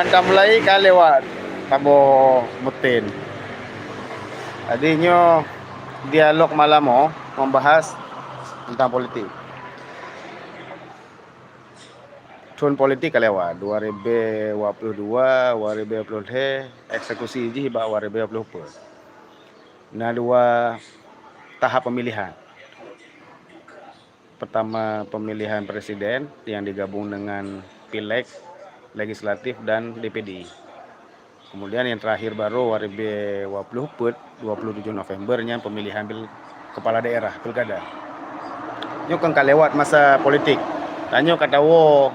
Wan kamlai ka lewat tabo mutin. Adinyo dialog malam membahas tentang politik. Tun politik kalewat 2022, 2020 eksekusi ji ba 2020. Nah, 2 tahap pemilihan. Pertama pemilihan presiden yang digabung dengan pileg, legislatif dan DPD. Kemudian yang terakhir baru 2020 27 Novembernya pemilihan kepala daerah pilkada. Nyo kan kalewat masa politik. Tanyo katawo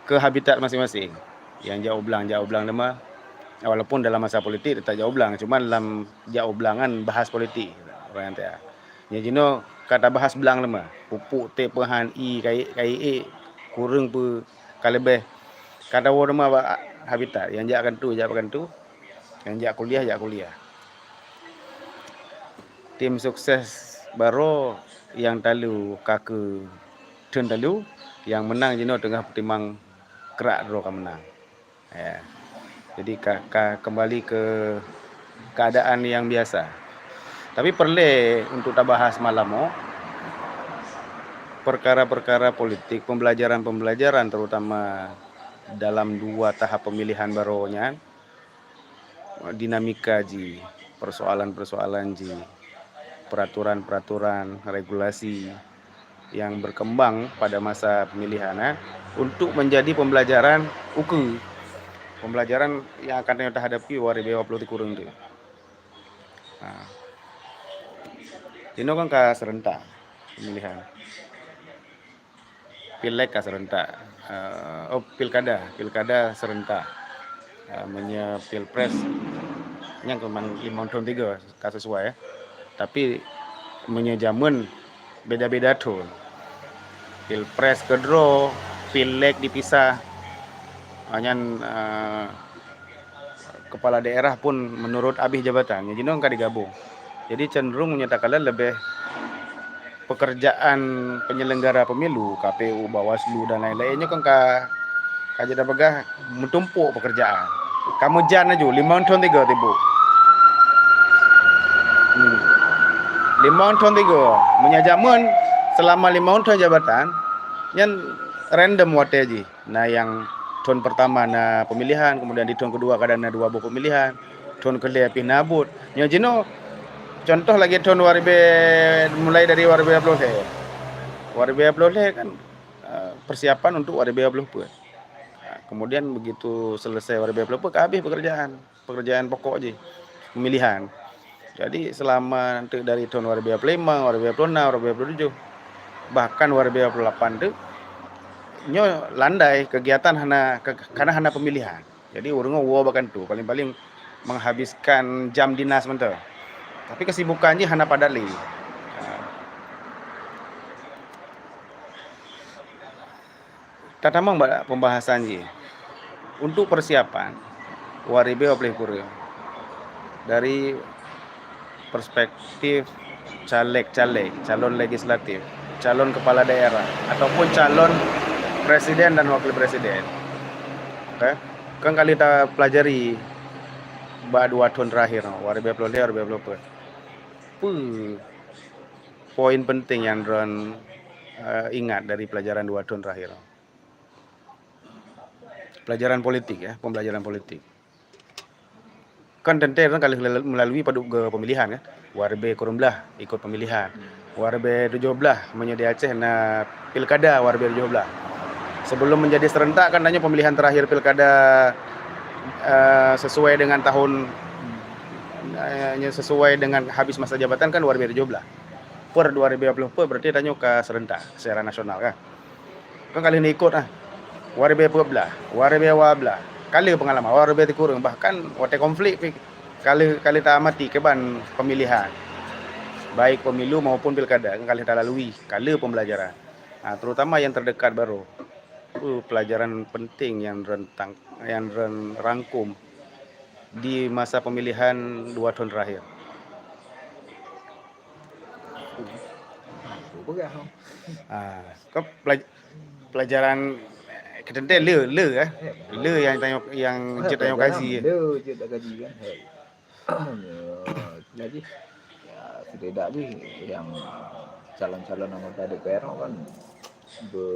ke habitat masing-masing. Yang jauh belang nama walaupun dalam masa politik tak jauh belang, cuma dalam jauh belangan bahas politik orang yang nya jino kata bahas belang nama pupuk te pehan i kai e kurang pe kalebeh kata wo nama habitat yang jak akan tu yang jak kuliah. Tim sukses baru yang talu kake turn talu yang menang jino tengah pertimbang kerak dro kan menang. Ya. Jadi kembali ke keadaan yang biasa. Tapi perlu untuk kita bahas malam perkara-perkara politik, pembelajaran terutama dalam 2 tahap pemilihan barunya, dinamika ji, persoalan-persoalan ji, peraturan-peraturan, regulasi yang berkembang pada masa pemilihan untuk menjadi pembelajaran pembelajaran yang akan kita hadapi 2020 kurang tu. Dino kan ka serentak pemilihan. Pileg ka serentak. Pilkada serentak. Menye pilpres yang keman 5 tahun 3 ka sesuai Tapi menye jamun beda-beda tu. Pilpres kedro, pileg dipisah. Hanya kepala daerah pun menurut habis jabatan. Jadi nong ka digabung. Jadi cenderung menyatakan lebih pekerjaan penyelenggara pemilu, KPU, Bawaslu dan lain-lainnya kan kaja bagah mentumpuk pekerjaan. Kamu jan aja 5 tahun 3 tibu. 5 tahun 3 menyajamun selama 5 tahun jabatan yang random wate aja. Nah yang tahun pertama na pemilihan, kemudian di tahun kedua kadang na 2 pemilihan, tahun kedua pinabut. Nya jino contoh lagi tahun 2000 mulai dari 2020 kan persiapan untuk 2020. Kemudian begitu selesai 2020 habis pekerjaan pokok aja pemilihan. Jadi selama nanti dari tahun 2025, 2026, 2027 bahkan 2028 tu nyo landai kegiatan karena hana pemilihan. Jadi urang bahkan tu paling-paling menghabiskan jam dinas mentor. Tapi kesibukannya hana padali. Tatamang pembahasan je. Untuk persiapan waribe oleh kurang. Dari perspektif caleg-caleg, calon legislatif, calon kepala daerah ataupun calon presiden dan wakil presiden. Okay? Kan kali kita pelajari 2 tahun terakhir 2020. Poin penting yang Ron ingat dari pelajaran 2 tahun terakhir. Pelajaran politik pembelajaran politik. Kan tentu kan kali melalui paduk ke pemilihan kan. Warbe kurang belah ikut pemilihan. Warbe 17 menjadi Aceh na pilkada warbe 17. Sebelum menjadi serentak kan hanya pemilihan terakhir pilkada sesuai dengan tahun sesuai dengan habis masa jabatan kan 2017. Per 2020 berarti tanya ke serentak secara nasional kan. Kan kali ini ikut warbe belah, warbe wablah. Kali pengalaman warbe kurang bahkan wate konflik kali tak amati keban pemilihan. Baik pemilu maupun pilkada kan kali tak lalui, kali pembelajaran. Terutama yang terdekat baru. Pelajaran penting yang rangkum di masa pemilihan 2 tahun terakhir. Pelajaran Kedente le le yang tanya kaji. Le je tak gaji kan. Lagi ya setidaknya yang calon-calon anggota DPR kan be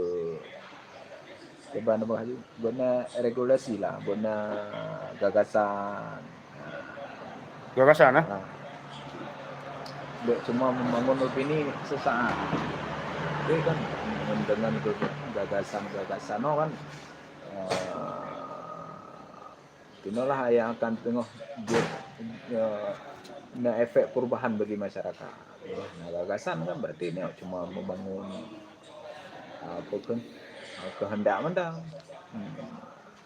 Keban apa aja, benar regulasi lah, benar gagasan. Gagasan ah. Dia cuma membangun opini sesaat. Dia kan dengan gagasan-gagasan kan itulah yang akan tengok dia efek perubahan bagi masyarakat. Nah, gagasan kan berarti ini cuma membangun apa kan kehendak mendang.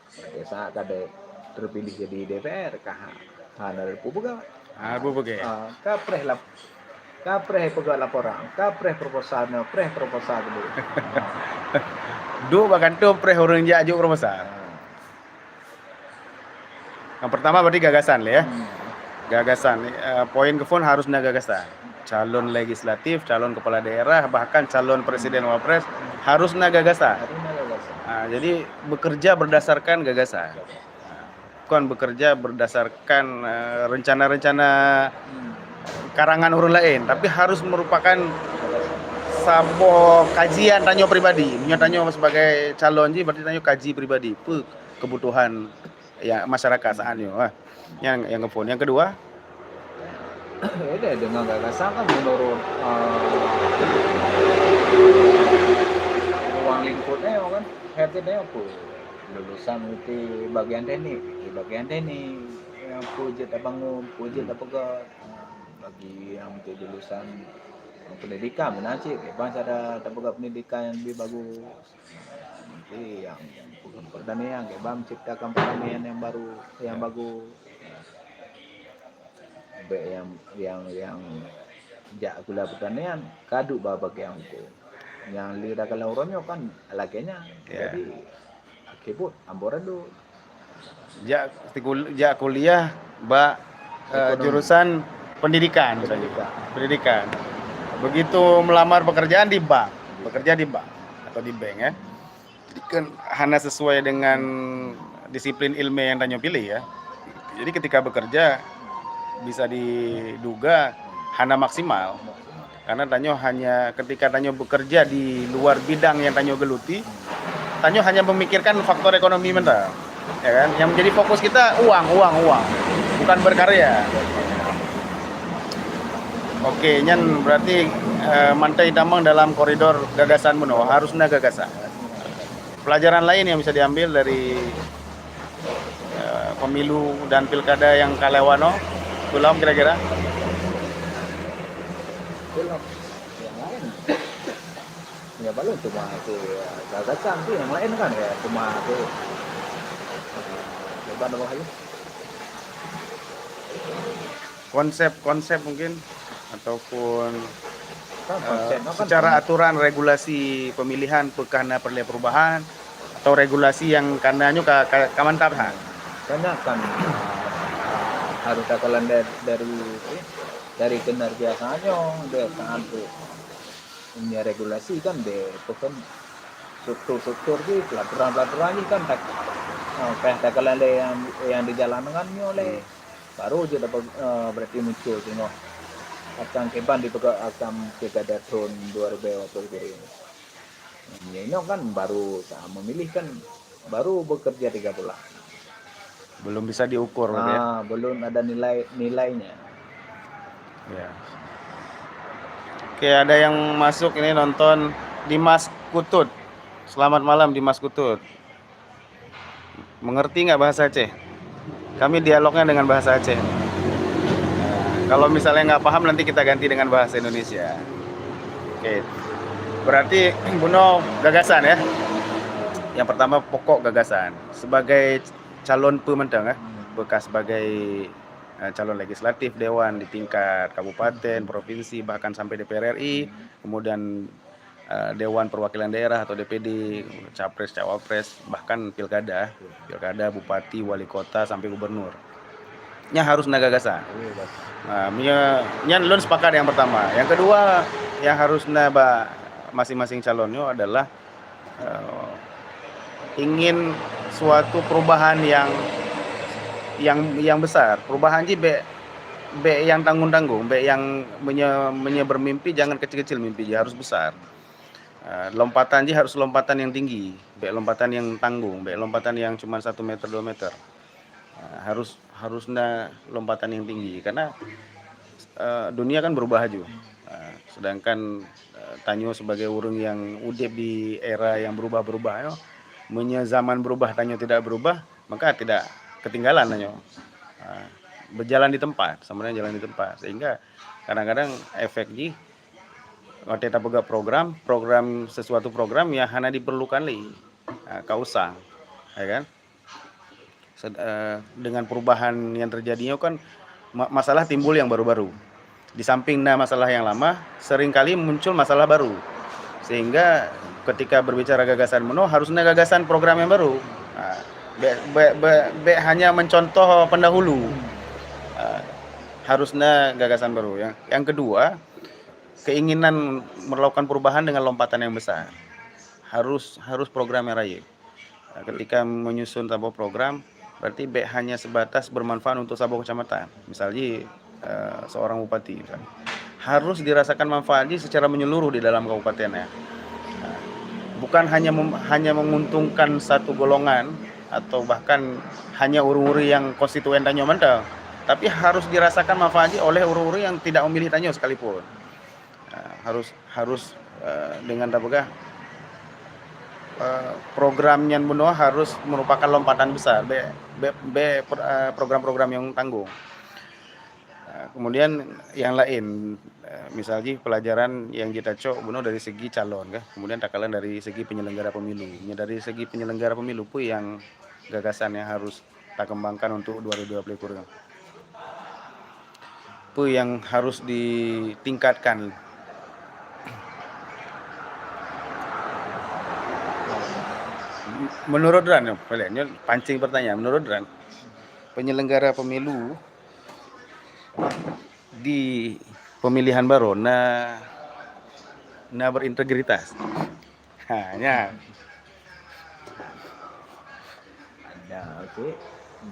Pada saat ada terpilih jadi DPR kah hana republik. Kapreh pegawai laporan, kapreh proposal dulu. Dua bahkan tu preh orang jajuk proposal. Yang pertama berarti gagasan lah ya. Gagasan. Poin kefon harus na gagasan. Calon legislatif, calon kepala daerah, bahkan calon presiden wapres harus na gagasan. Jadi bekerja berdasarkan gagasan. Bukan bekerja berdasarkan rencana-rencana karangan orang lain, tapi harus merupakan sabo kajian tanyo pribadi. Punya tanyo sebagai calon ji berarti tanyo kaji pribadi, kebutuhan ya masyarakat saatnya. Yang kepon. Yang kedua, dengan gagasan kan menurut ruang lingkupnya kan headnya apa? Lulusan itu bagian teknik, yang puji tak bangun, puji tak pegat. Bagi yang itu lulusan pendidikan menarik, bangsa ada tak pegat pendidikan yang lebih bagus. Nanti yang pertanian, bang ciptakan pertanian yang baru, yang bagus. Yang jak gula pertanian kaduk bagi yang itu. Yang lidah kalau orangnya kan lakinya, jadi kebut amborado. Jak kuliah jurusan pendidikan. Begitu melamar pekerjaan di bank, bekerja di bank atau di bank ya. Jadi kan hanya sesuai dengan disiplin ilmu yang tanyo pilih ya. Jadi ketika bekerja bisa diduga hanya maksimal. Karena tanyo hanya ketika tanyo bekerja di luar bidang yang tanyo geluti, tanyo hanya memikirkan faktor ekonomi mental, ya kan? Yang menjadi fokus kita uang, bukan berkarya. Oke, nyan berarti mantai damang dalam koridor gagasan muno harusnya gagasan. Pelajaran lain yang bisa diambil dari pemilu dan pilkada yang kalewano, belum kira-kira? Belum. Yang lain. Ya baru cuma itu gagasan tuh yang lain kan ya cuma itu lebar bawah aja. Konsep mungkin ataupun secara aturan regulasi pemilihan karena perlu perubahan atau regulasi yang karenanya kamantapan. Karena kan harus takalan dari kinerjanya dia kan tuh punya regulasi kan deh bukan struktur gitu peraturan kan tak takalan yang dijalankannya oleh baru aja dapat berarti muncul tengok akan keban akan pilkada tahun 2020 ini kan baru memilih kan baru bekerja 3 bulan belum bisa diukur ya? Belum ada nilainya ya. Oke, ada yang masuk ini nonton Dimas Kutut. Selamat malam Dimas Kutut. Mengerti nggak bahasa Aceh? Kami dialognya dengan bahasa Aceh. Kalau misalnya nggak paham nanti kita ganti dengan bahasa Indonesia. Oke. Berarti Buno gagasan ya. Yang pertama pokok gagasan. Sebagai calon pementang ya, bekas sebagai calon legislatif dewan di tingkat kabupaten, provinsi, bahkan sampai DPR RI, kemudian dewan perwakilan daerah atau DPD, capres, cawapres, bahkan pilkada, bupati, wali kota sampai gubernur. Nya harus gagasan. Nah, nyan lun sepakat yang pertama. Yang kedua, yang harus masing-masing calonnya adalah ingin suatu perubahan yang besar. Perubahan ji be yang tanggung-tanggung, be yang bermimpi jangan kecil-kecil mimpi, harus besar. Lompatan ji harus lompatan yang tinggi, be lompatan yang tanggung, be lompatan yang cuma 1 meter 2 meter. Harusnya lompatan yang tinggi karena dunia kan berubah aja. Sedangkan Tanyo sebagai urang yang udip di era yang berubah-berubah yo, zaman berubah Tanyo tidak berubah, maka tidak ketinggalan Tanyo. Berjalan di tempat, sebenarnya jalan di tempat, sehingga kadang-kadang efek ji waktu kita buka program sesuatu program yang hanya diperlukan li kau usah, ya kan? Dengan perubahan yang terjadinya kan masalah timbul yang baru-baru. Di samping masalah yang lama, seringkali muncul masalah baru. Sehingga ketika berbicara gagasan meno, harusnya gagasan program yang baru. Hanya mencontoh pendahulu. Harusnya gagasan baru. Yang kedua, keinginan melakukan perubahan dengan lompatan yang besar. Harus program yang raya. Ketika menyusun sebuah program, berarti hanya sebatas bermanfaat untuk sebuah kecamatan. Misalnya seorang bupati harus dirasakan manfaatnya secara menyeluruh di dalam kabupatennya. Bukan hanya menguntungkan satu golongan atau bahkan hanya urung-urung yang konstituen Tanyo Mantau, tapi harus dirasakan manfaatnya oleh urung-urung yang tidak memilih Tanyo sekalipun. Harus dengan programnya benua harus merupakan lompatan besar, program-program yang tanggung. Kemudian yang lain, misalnya pelajaran yang kita cok benua dari segi calon, kemudian takalan dari segi penyelenggara pemilu. Dari segi penyelenggara pemilu pun yang gagasan yang harus kita kembangkan untuk 2024. Pun yang harus ditingkatkan. Menurut Ran, pancing pertanyaan, menurut Ran, penyelenggara pemilu di pemilihan baru berintegritas. Hanya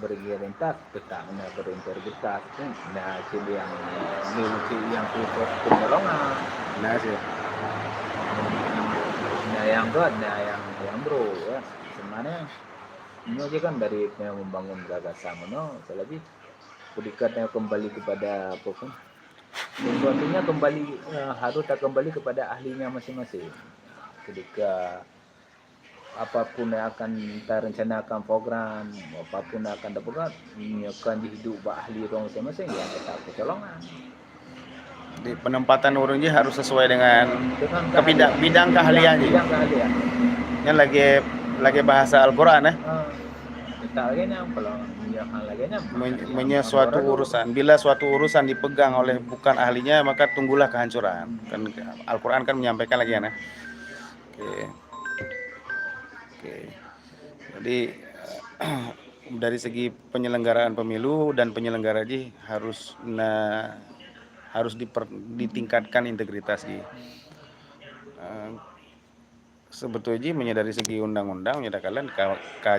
berintegritas, tetap berintegritas. Nah, jadi yang penolongan. Nah sih. Nah yang kedua, yang bro ya. Sebenarnya ini aja kan dari membangun gagasan selagi kedekatnya kembali kepada apapun, sesuatunya harus kembali kepada ahlinya masing-masing. Ketika apapun yang akan kita rencanakan program, apapun yang akan dapat, akan hidup ahli orang masing-masing yang kita kecolongan. Di penempatan urunnya harus sesuai dengan bidang keahlian. Yang lagi bahasa Al-Quran suatu urusan. Bila suatu urusan dipegang oleh bukan ahlinya, maka tunggulah kehancuran. Kan Al-Quran kan menyampaikan lagi Oke. Jadi dari segi penyelenggaraan pemilu dan penyelenggara harus ditingkatkan integritas sebetulnya dari segi undang-undang menyatakan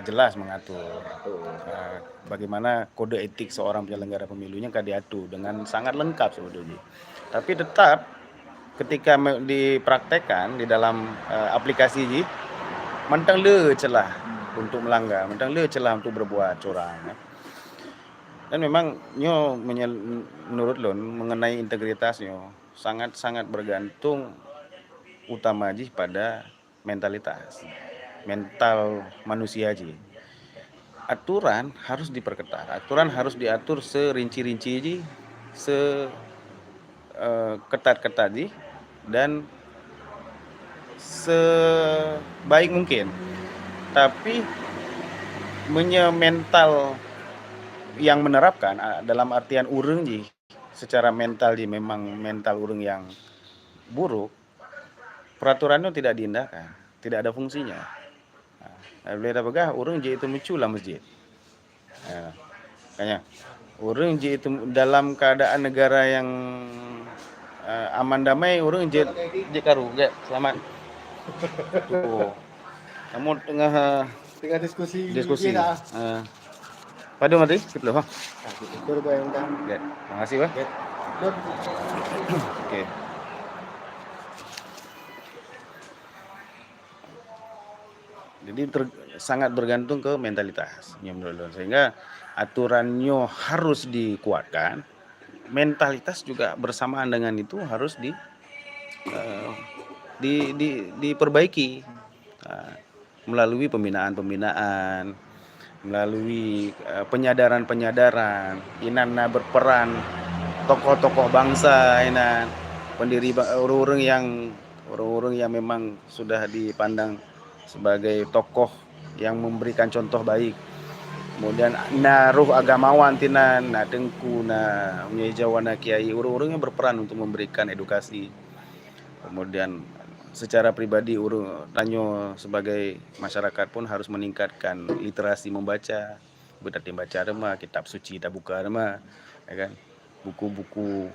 jelas mengatur bagaimana kode etik seorang penyelenggara pemilunya diatur dengan sangat lengkap sebetulnya. Tapi tetap ketika dipraktekkan di dalam aplikasi mentang celah untuk melanggar, mentang celah untuk berbuat curang. Dan memang menurut Lon mengenai integritasnya sangat bergantung utama pada mentalitas, mental manusia Aturan harus diperketat, aturan harus diatur serinci-rinci ketat-ketat dan sebaik mungkin. Tapi mental yang menerapkan dalam artian urang secara mental memang mental urang yang buruk, peraturannya tidak diindahkan, tidak ada fungsinya. Boleh apakah urang itu menculah masjid. Kayaknya urang itu dalam keadaan negara yang aman damai, urang karu selamat. Tuh. Kamu tengah Dengan diskusi Diskusi. dia dah. Padu mati, skip loh. Itu yang undang. Ya, terima kasih, Pak. Dot. Oke. Jadi sangat bergantung ke mentalitas menurut. Sehingga aturannya harus dikuatkan, mentalitas juga bersamaan dengan itu harus diperbaiki melalui pembinaan, melalui penyadaran, inana berperan tokoh-tokoh bangsa, inan pendiri orang-orang yang memang sudah dipandang sebagai tokoh yang memberikan contoh baik. Kemudian naruh agamawan tinan, na dengku, na menyejawana kiai, orang-orang yang berperan untuk memberikan edukasi. Kemudian secara pribadi tanyo sebagai masyarakat pun harus meningkatkan literasi membaca, berarti baca remah, kitab suci kita buka remah, ya kan? Buku-buku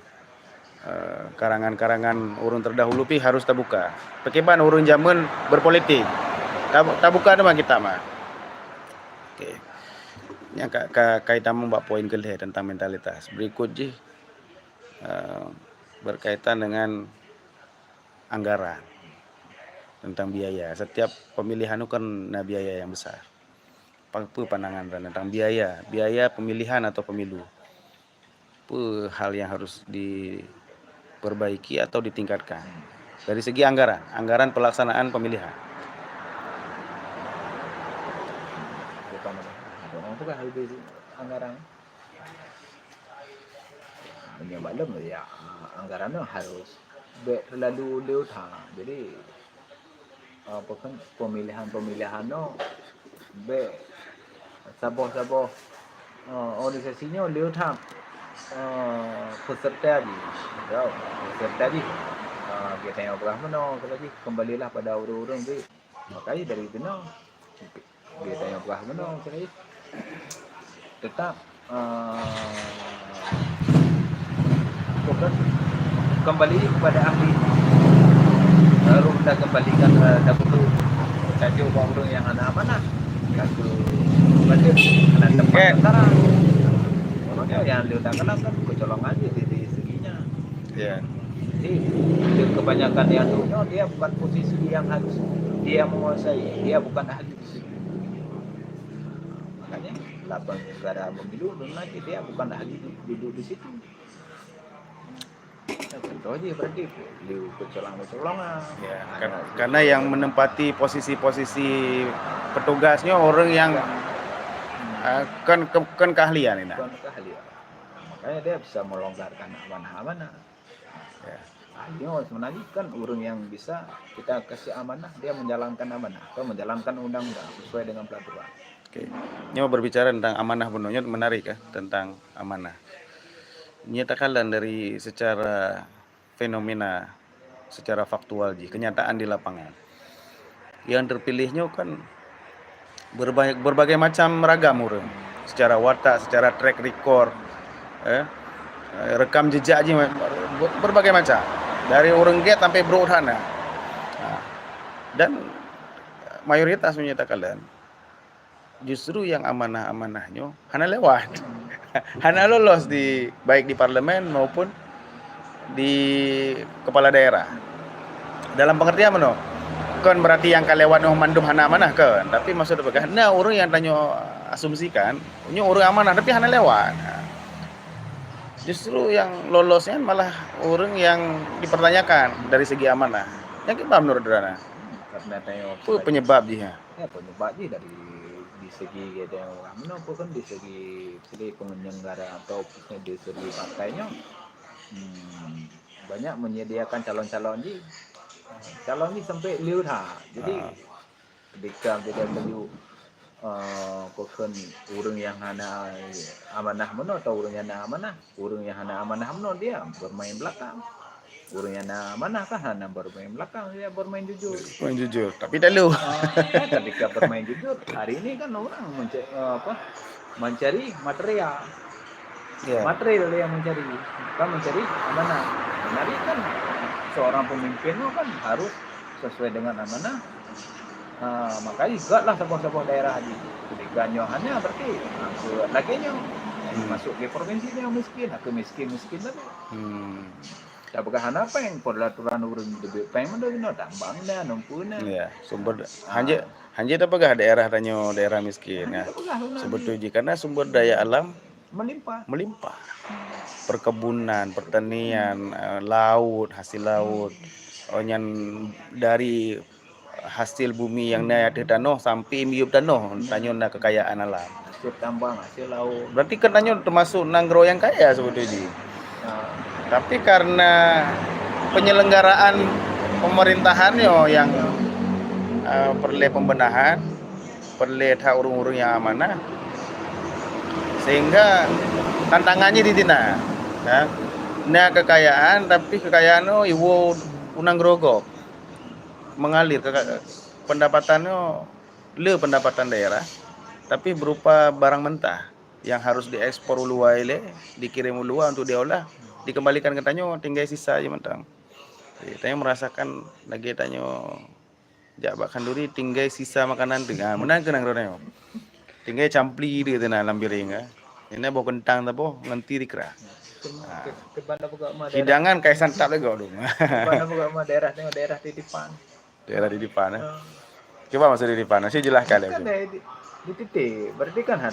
karangan-karangan urun terdahulu harus terbuka. Pekeban urun zaman berpolitik. Tak buka remah kita mah. Oke. Yang kaitan membak poin kelih tentang mentalitas. Berikut je berkaitan dengan anggaran tentang biaya. Setiap pemilihan itu kan biaya yang besar. Apa pandangan tentang biaya pemilihan atau pemilu? Apa hal yang harus diperbaiki atau ditingkatkan dari segi anggaran pelaksanaan pemilihan? Apa habis anggaran? Maklum ya, anggarannya harus terlalu lewat. Jadi apa kan pemilihan sabah organisasinya lewat peserta di kita yang berapa lagi kembalilah pada orang-orang tu. Makanya dari itu kita yang berapa lagi tetap kembali kepada ahli, baru kita kembalikan dahulu kaji orang yang anak-anak kaji balik anak tempat antara orangnya yang diutamakan kan kecolongan aja di seginya. Jadi kebanyakan yang dulunya dia bukan posisi yang harus dia menguasai, dia bukan ahli di situ. Makanya 8 negara pemilu nanti dia bukan ahli duduk di situ. Contoh aja berarti liu kecolongan. Ya, karena yang menempati posisi-posisi petugasnya orang yang kan keahlian ini. Bukan keahlian. Makanya dia bisa melonggarkan amanah-amanah. Ya. Akhirnya sebenarnya kan orang yang bisa kita kasih amanah, dia menjalankan amanah atau menjalankan undang-undang sesuai dengan peraturan. Oke. Ini mau berbicara tentang amanah penuhnya menarik ya, tentang amanah. Nyatakan dari secara fenomena, secara faktual kenyataan di lapangan. Yang terpilihnya kan berbagai macam ragam orang, secara watak, secara track record, rekam jejak berbagai macam, dari orang get sampai berurutan. Dan mayoritas menyatakan justru yang amanah-amanahnya hanya lewat. Hanya lolos baik di parlemen maupun di kepala daerah. Dalam pengertian mana? Kan berarti yang kalewat mandum hana amanah kan, tapi maksud apa? Nah orang yang tanya asumsikan, ini orang amanah tapi hanya lewat. Justru yang lolosnya malah orang yang dipertanyakan dari segi amanah. Yang kita menurut Dana? Karena tanya penyebab dia. Ya penyebab dia dari segi kita orang kan di segi penyelenggara atau di segi partainya banyak menyediakan calon-calon calon sampai lihat. Jadi ketika kita beliau bukan orang yang hana amanah mana atau orang yang hana amanah mana dia bermain belakang. Orang yang amanah kan hana bermain belakang, dia bermain jujur. Bermain jujur, tapi dulu. Ketika bermain jujur, hari ini kan orang mencari material. Yeah. Material yang mencari, kan mencari amanah. Menarik kan seorang pemimpin kan harus sesuai dengan amanah Makanya juga lah sebuah daerah di ketika nyohannya berarti ke lagi nyo masuk ke provinsi yang miskin, aku miskin lah. Tak berkahan apa yang peraturan urun lebih pengen mana tambang dah, numpu dah. Ya, sumber hanya apakah daerah tanyo daerah miskin ya. Sebetulnya karena sumber daya alam melimpah. Perkebunan, pertanian, laut, hasil laut. Onyan dari hasil bumi yang naik di tanah sampai miup tanah, tanyo na kekayaan alam. Hasil tambang, hasil laut. Berarti kan tanyo termasuk nanggro yang kaya sebetulnya. Tapi karena penyelenggaraan pemerintahannya yang perlu pembenahan, perlu hak urung-urung yang amanah, sehingga tantangannya di tina, ya. Nah kekayaan, tapi kekayaan iwo unang grogok mengalir pendapatannya pendapatan daerah, tapi berupa barang mentah yang harus diekspor luar ile, dikirim luar untuk diolah, dikembalikan ke tanyo tinggal sisa aja mentang. Jadi tanyo merasakan lagi tanyo jak kanduri tinggal sisa makanan dengan menang kenang ronyo. Tinggal campli dia tanah alam piring ah. Ini bawa kentang tabo nganti dikra. Hidangan kayak santap lagi dong. Mana buka mah daerah titipan. Daerah di depan. Coba masuk di depan, saya jelaskan Kan lagi. di titik, berarti kan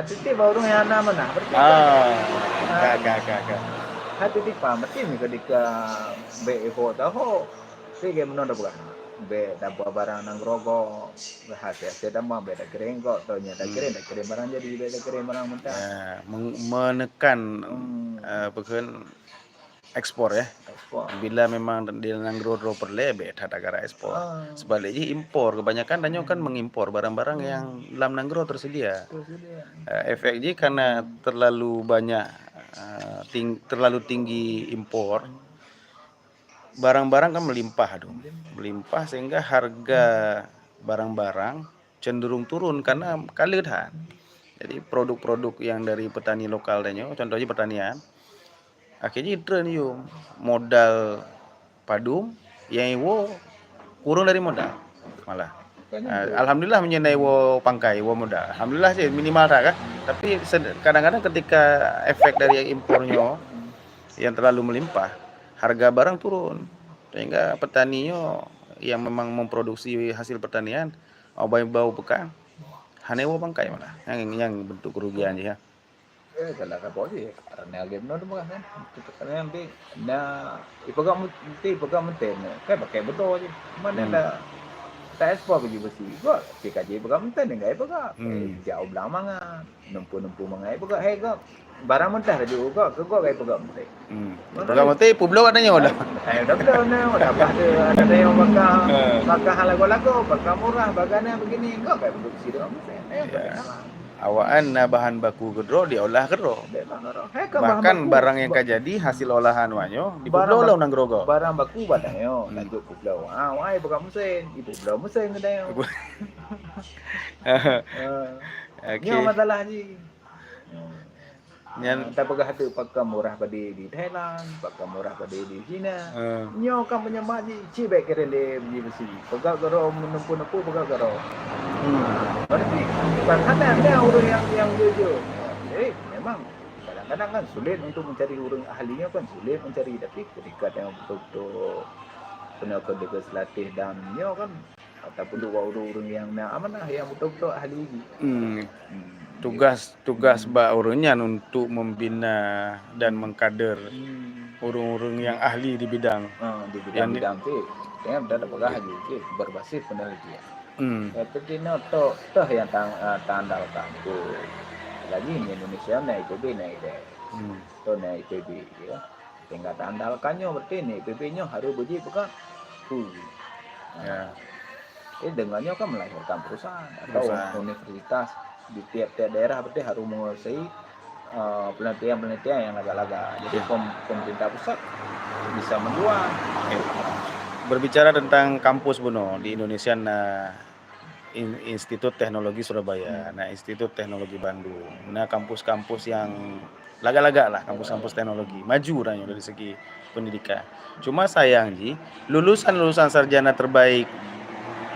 titik baru yang anak mana, berarti Kakak. titipan, berarti ni ketika BFO tahu, sige menonton bukan, dapat barang nang rogo, hasil damang beda kering kok, tonya dah kering barang jadi beda kering barang mentah. Menekan bukan ekspor ya. Bila memang di nanggro perle beta negara ekspor. Sebaliknya impor, kebanyakan danyo kan mengimpor barang-barang yang dalam nanggro tersedia. Efeknya karena terlalu banyak terlalu tinggi impor, barang-barang kan melimpah sehingga harga barang-barang cenderung turun karena kalehan. Jadi produk-produk yang dari petani lokal danyo, contohnya pertanian, akhirnya tren yo modal padum yang iwo kurang dari modal malah. Alhamdulillah menyenai wo pangkai wo modal. Alhamdulillah sih minimal tak kan. Tapi kadang-kadang ketika efek dari impornya yang terlalu melimpah, harga barang turun. Sehingga petaninya yang memang memproduksi hasil pertanian bau pekan hanya wo pangkai malah. Yang bentuk kerugian ya. Kalau apa sih? Karena game no bukan kan? Karena nanti ipagang menten, kan pakai betul aja. Mana ada tak ekspor baju besi, kok PKJ ipagang menten enggak ipagang. Jauh belang mangan, nempu mangai ipagang, hey kok barang mentah juga kok kayak ipagang menten. Ipagang menten publok katanya udah. Udah ada yang bakal halago-lago, bakal murah, bagana begini, kok kayak produksi doang menten. Awaan bahan baku gedro diolah gedro. Bahkan barang yang kajadi hasil olahan wanyo di pulau lah nang grogo. Barang baku badanyo lanjut pulau. Wai bukan mesin, ibu pulau mesin kedayo. Nyo masalah ni. Yang tak pegah tu pakai murah pada di Thailand, pakai murah pada di China. Nyo kan penyemak ni cibek kerele beli besi. Pegah garo menumpu-numpu pegah garo. Berarti bahkan ada orang yang jujur. Memang kadang-kadang kan sulit untuk mencari orang ahlinya kan sulit mencari, tapi ketika yang betul-betul kena legislatih dan nyo kan ataupun orang-orang yang amanah yang betul-betul ahli. Tugas ba urunnya untuk membina dan mengkader orang-orang yang ahli di bidang bidang tu yang dah dapat haji berbasis penelitian. Tapi toh yang tandal kampus lagi di Indonesia naik IPB naik deh. Toh naik IPB ya. Tinggal tandalkannya berarti nih IPB-nya harus beji bukan. Dengannya kan melahirkan perusahaan atau universitas di tiap-tiap daerah berarti harus menguasai penelitian yang laga-laga. Jadi pemerintah pusat bisa menjual. Berbicara tentang kampus Bono di Indonesia, Institut Teknologi Surabaya, Institut Teknologi Bandung, kampus-kampus yang laga-laga lah, kampus-kampus teknologi maju ranyo dari segi pendidikan. Cuma sayang ji, lulusan sarjana terbaik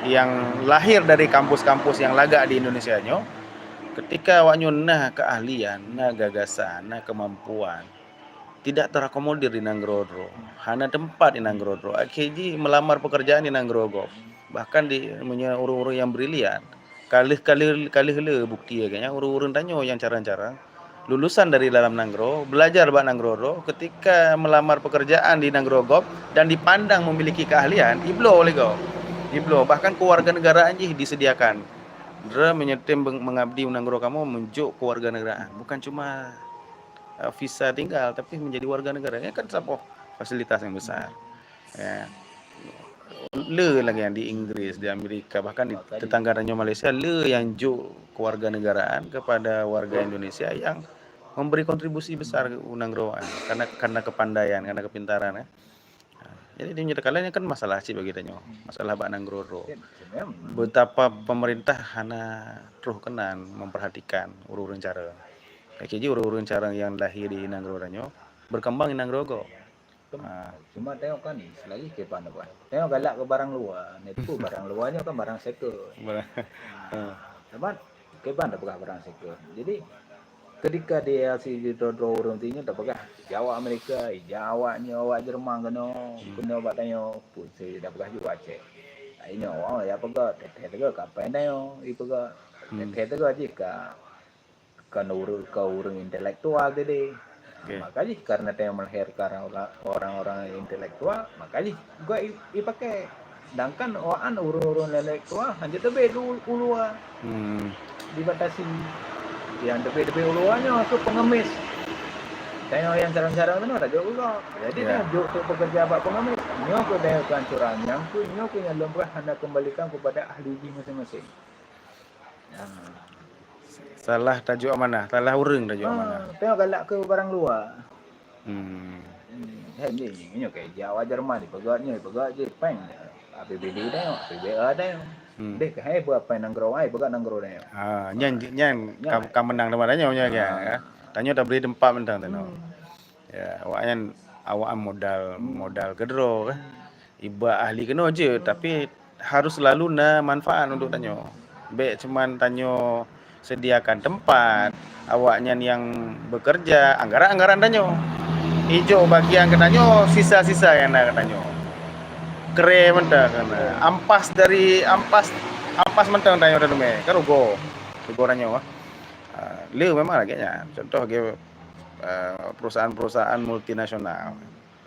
yang lahir dari kampus-kampus yang lagak di Indonesia nyo, ketika awaknyo nah keahlian, nah gagasan, nah kemampuan tidak terakomodir di Nanggrodro, hana tempat di Nanggrodro, akhirnya melamar pekerjaan di Nanggrodro, bahkan di punya urung-urung yang brilian, kali le bukti ya kayaknya urung-urung tanyo yang cara-cara lulusan dari dalam Nanggro, belajar bak Nanggrodro, ketika melamar pekerjaan di Nanggrodro dan dipandang memiliki keahlian, iblo oleh kau, iblo bahkan kewarganegaraan disediakan. Dera menyetim mengabdi Nanggro kamu menunjuk kewarganegaraan, bukan cuma visa tinggal tapi menjadi warga negara ini kan satu fasilitas yang besar ya. Le lagi yang di Inggris, di Amerika, bahkan di tetangganya Malaysia, le yang jo kewarganegaraan kepada warga Indonesia yang memberi kontribusi besar ke Nanggro karena kepandaian, karena kepintaran ya. Jadi di kalian kan masalah sih bagi tanyo, masalah bak Nanggro. Betapa pemerintah hana terus kenan memperhatikan urun cara. Kayak urun cara yang lahir di Nanggro tanyo berkembang di Nanggro. Cuma tengok kan ni, selagi ke mana buat. Tengok galak ke barang luar, ni tu barang luarnya kan barang second. Teman, ke mana pegang barang second. Jadi ketika dia si dodro urang tinya tak pegang Jawa Amerika, Jawanya awak Jerman kena buat tanya pun saya dah pegang juga Aceh. Ini awak ya pegang teh tega kapan tanya, i pegang teh tega aja kan urang intelektual tadi. Makanya karena dia melahirkan orang-orang intelektual, makanya juga dipakai. Sedangkan orang urun-urun intelektual hanya tebe dulu dibatasi. Yang tebe uluannya masuk pengemis. Tengok yang jarang-jarang itu ada juga. Jadi dia juga pekerja apa pengemis. Nyo ke dia kancuran yang nyo punya lembah hendak kembalikan kepada ahli masing-masing. Salah tajuk mana? Salah urang tajuk mana? Tengok galak ke barang luar. Ini kayak Jawa Jerman dipegaknya Jepang. APBD tengok, PBA tengok. Dek hai buat apa Nanggro ai pegak Nanggro tengok. Nyan kam menang temannya nya ya. Tanyo tak beri tempat mentang tano. Ya, awak modal kedro kan. Iba ahli kena je tapi harus selalu na manfaat untuk tanyo. Baik cuman tanyo sediakan tempat, awaknya yang bekerja, anggaran tanyo. Ijo bagian ketanyo, sisa-sisa yang nak tanyo. Kere mentah kana. Ampas mentang tanyo deme. Karugo tanyo. Le memang agaknya. Contoh perusahaan-perusahaan multinasional.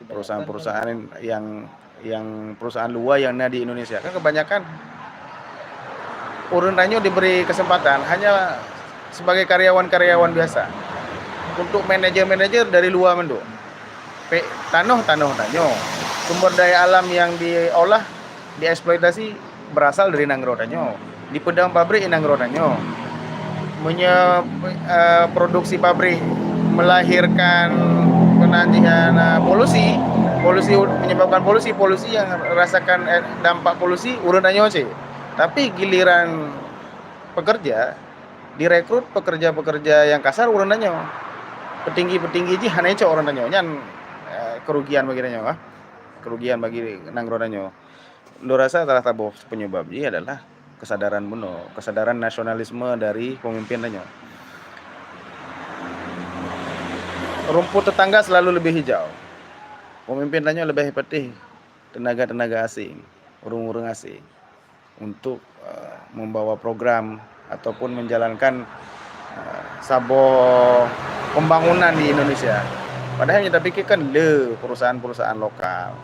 Perusahaan-perusahaan yang perusahaan luar yang ada di Indonesia. Kan kebanyakan urun tanyo diberi kesempatan hanya sebagai karyawan-karyawan biasa. Untuk manajer-manajer dari luar menduk. Tanah tanyo. Sumber daya alam yang diolah, dieksploitasi berasal dari Nanggro tanyo. Di pedang pabrik Nanggro tanyo. Produksi pabrik melahirkan penanjian polusi menyebabkan polusi yang rasakan dampak polusi urun tanyo sih. Tapi giliran pekerja direkrut pekerja-pekerja yang kasar urun tanyo. Petinggi-petinggi ji hanya orang tanyo nyan kerugian bagi tanyo kerugian bagi Nanggro tanyo. Lo rasa salah satu penyebab ini adalah kesadaran nasionalisme dari pemimpin tanyo. Rumput tetangga selalu lebih hijau. Pemimpin tanyo lebih petih tenaga-tenaga asing, urung-urung asing untuk membawa program ataupun menjalankan sabo pembangunan di Indonesia. Padahal kita pikirkan perusahaan-perusahaan lokal,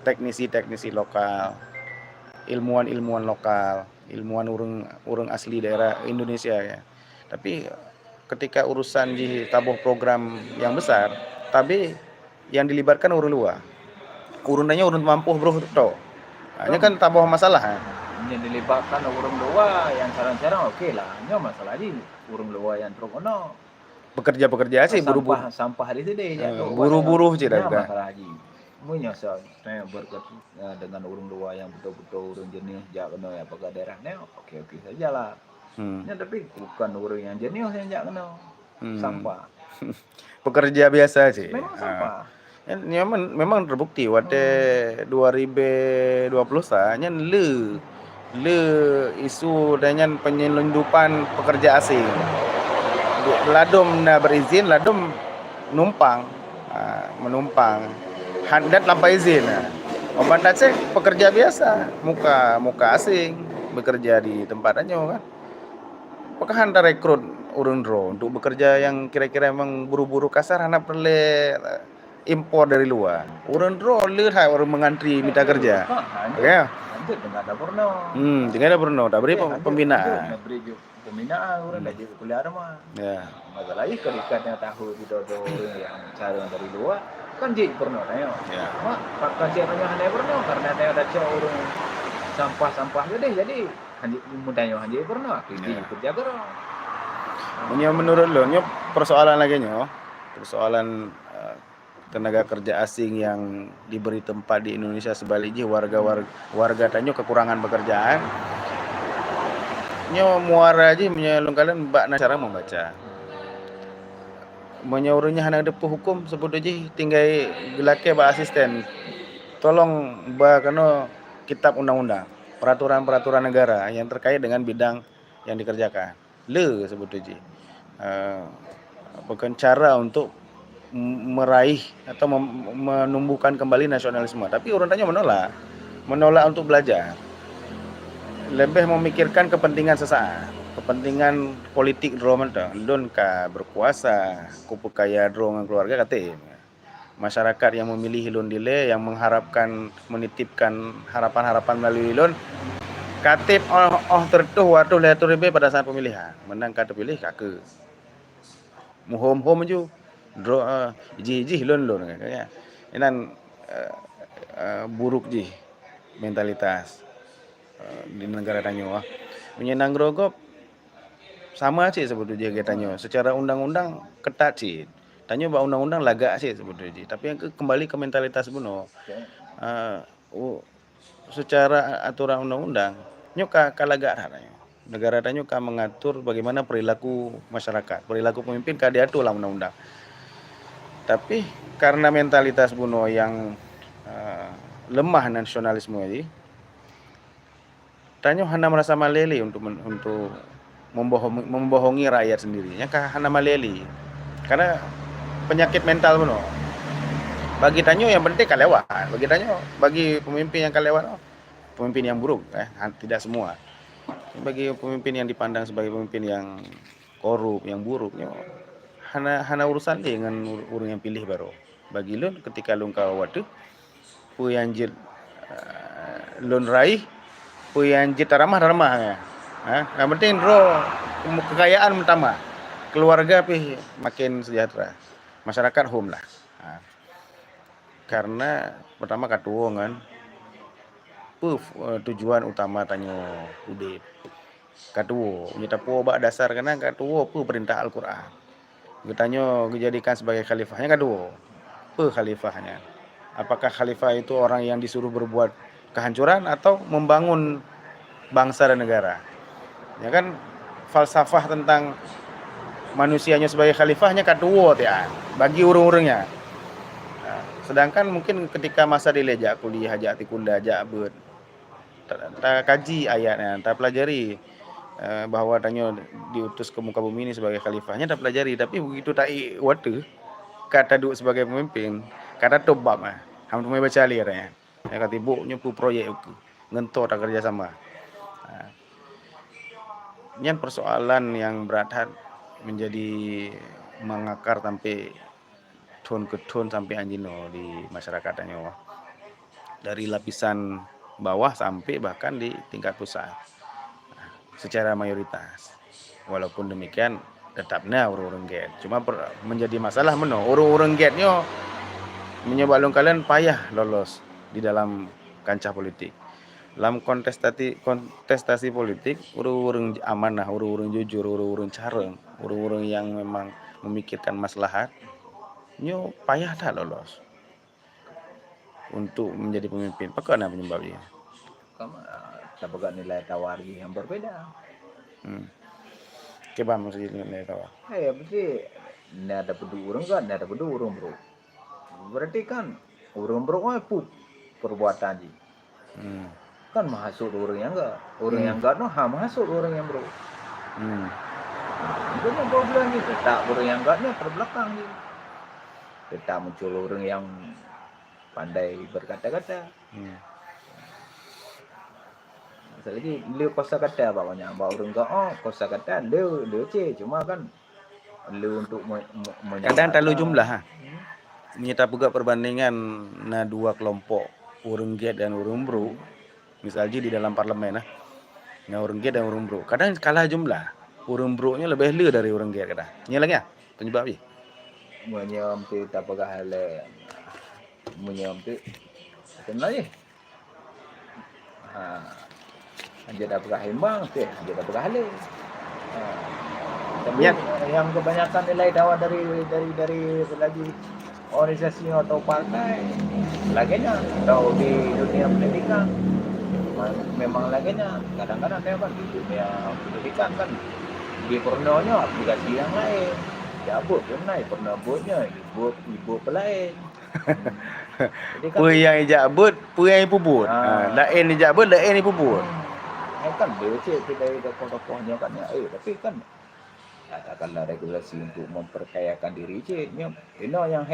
teknisi-teknisi lokal, ilmuwan-ilmuwan lokal, ilmuwan urang asli daerah Indonesia ya. Tapi ketika urusan di tabuh program yang besar, tapi yang dilibatkan urun luar. Urunannya urun mampu bro to. Ini kan tabuh masalah. Yang dilibatkan urun luar yang jarang-jarang okey lah. Nyo masalah di urun luar yang teruk ono. Pekerja sih buru-buru sampah di sini buru-buru je dah masalah haji. Munya saya dengan urun luar yang betul-betul urun jenis jak kena ya pakai daerah ni okey sajalah. Ya tapi bukan urun yang jenis yang jak kena. Sampah. Pekerja biasa sih. Memang sampah. Memang terbukti wate 2020 nya le isu dengan penyelundupan pekerja asing. Ladum na berizin, ladum numpang, menumpang. Handat tanpa izin. Oban cek pekerja biasa, muka asing bekerja di tempatnya kan. Apakah Anda rekrut urun ro untuk bekerja yang kira-kira memang buru-buru kasar Anda perlu impor dari luar. Urun ro hai orang mengantri minta kerja. Ya. Lanjut enggak ada porno. Tinggal ada pernah tak beri pembinaan. Nak beri pembinaan orang dah jadi kuliah mah. Ya. Masalahnya kedekatnya tahu di dodo orang yang cara dari luar kan jadi porno tanya. Ya. Mak pakai caranya hanya porno karena ada orang sampah-sampah jadi hanya mudahnya hanya porno jadi kerja kerja. Menurut lo, persoalan lagi persoalan tenaga kerja asing yang diberi tempat di Indonesia sebaliknya warga tanyo kekurangan pekerjaan. Muara aja menyalung kalian mbak cara membaca. Menyuruhnya hanya ada hukum sebut aja tinggal gelake mbak asisten. Tolong mbak kano kitab undang-undang, peraturan negara yang terkait dengan bidang yang dikerjakan. Sebut aja. Bukan cara untuk meraih atau menumbuhkan kembali nasionalisme, tapi orang tanya menolak untuk belajar, lebih memikirkan kepentingan sesaat, kepentingan politik don berkuasa, kupu kaya dengan keluarga kata masyarakat yang memilih Hilon Dile, yang mengharapkan menitipkan harapan-harapan melalui Hilon katip tertuh waktu letur pada saat pemilihan menang kata pilih kake muhom maju draw ji lon kayak inan buruk ji mentalitas di negara tanyo menyenang grogop sama sih sebetulnya tanyo secara undang-undang ketat sih tanyo ba undang-undang lagak sih sebetulnya tapi yang kembali ke mentalitas buno secara aturan undang-undang nyoka kalagak negara tanyo ka mengatur bagaimana perilaku masyarakat, perilaku pemimpin ka diatur lah undang-undang. Tapi karena mentalitas buno yang lemah nasionalisme ini, tanyo hana merasa maleli untuk membohongi rakyat sendirinya kah hana maleli. Karena penyakit mental buno. Bagi tanyo yang penting kalewat, bagi pemimpin yang kalewat, pemimpin yang buruk, tidak semua. Bagi pemimpin yang dipandang sebagai pemimpin yang korup, yang buruk, hana urusan dengan orang yang pilih baru. Bagi lu ketika lu kawat tu, pu yang jid lun raih, pu yang jid ramah ya. Yang penting kekayaan pertama, keluarga pi makin sejahtera, masyarakat home lah. Karena pertama katuo kan, tujuan utama tanyo udip. Katuo, nyita po ba dasar karena katuo perintah Al-Qur'an. Getanyo dijadikan sebagai khalifahnya katuo. Khalifahnya. Apakah khalifah itu orang yang disuruh berbuat kehancuran atau membangun bangsa dan negara? Ya kan falsafah tentang manusianya sebagai khalifahnya katuo bagi urung-urungnya. Sedangkan mungkin ketika masa dilejak kuliah ajak tikunda ajak bet tak kaji ayatnya, tak pelajari bahwa tanyo diutus ke muka bumi ini sebagai khalifahnya tak pelajari, tapi begitu tak waktu kata duk sebagai pemimpin kata tobab hampir mai baca lirnya ya kata ibu nyopu proyek ngento tak kerja sama. Ini persoalan yang berat menjadi mengakar sampai tun ke tun sampai anjino di masyarakatnya dari lapisan bawah sampai bahkan di tingkat pusat secara mayoritas. Walaupun demikian tetapnya urung-urung get cuma menjadi masalah urung-urung getnya menyebabkan kalian payah lolos di dalam kancah politik. Dalam kontestasi politik urung-urung amanah, urung-urung jujur, urung-urung careng, urung-urung yang memang memikirkan maslahat nyo payah tak lolos untuk menjadi pemimpin. Bagaimana penyebabnya? Kamu dapat nilai tawar yang berbeda. Coba maksudnya nilai tawar. Ya berarti ndak ada pedurung kan, ndak ada pedurung bro. berarti kan orang bro perbuatan ji. Kan masuk orang yang enggak no masuk orang yang bro. Itu yang problem itu tak orang yang enggaknya terbelakang ni. Kita muncul orang yang pandai berkata-kata. Lagi dia kosa kata bawanya, bawa orang enggak kosa kata dia cuma kan lu untuk kadang terlalu jumlah Nyata juga perbandingan dua kelompok orang Get dan orang Bro misalnya di dalam parlemen orang Get dan orang Bro kadang kalah jumlah orang Bro nya lebih le dari orang Get kadang ini lagi penyebab ni menyam tu tak pegah le menyam tu sebenarnya dia dah pegah hembang tu dia dah pegah le tapi yang kebanyakan nilai dakwah dari lagi organisasi atau partai laginya atau di dunia pendidikan memang laginya kadang-kadang dia kan di dunia pendidikan kan di pornonya aplikasi yang lain jabut pun naik pernah buatnya ibu pelain jadi kan yang jabut yang puput lain jabut lain puput kan dia cek dari tokoh-tokohnya kan tapi kan katakanlah regulasi untuk memperkayakan diri ceknya ini yang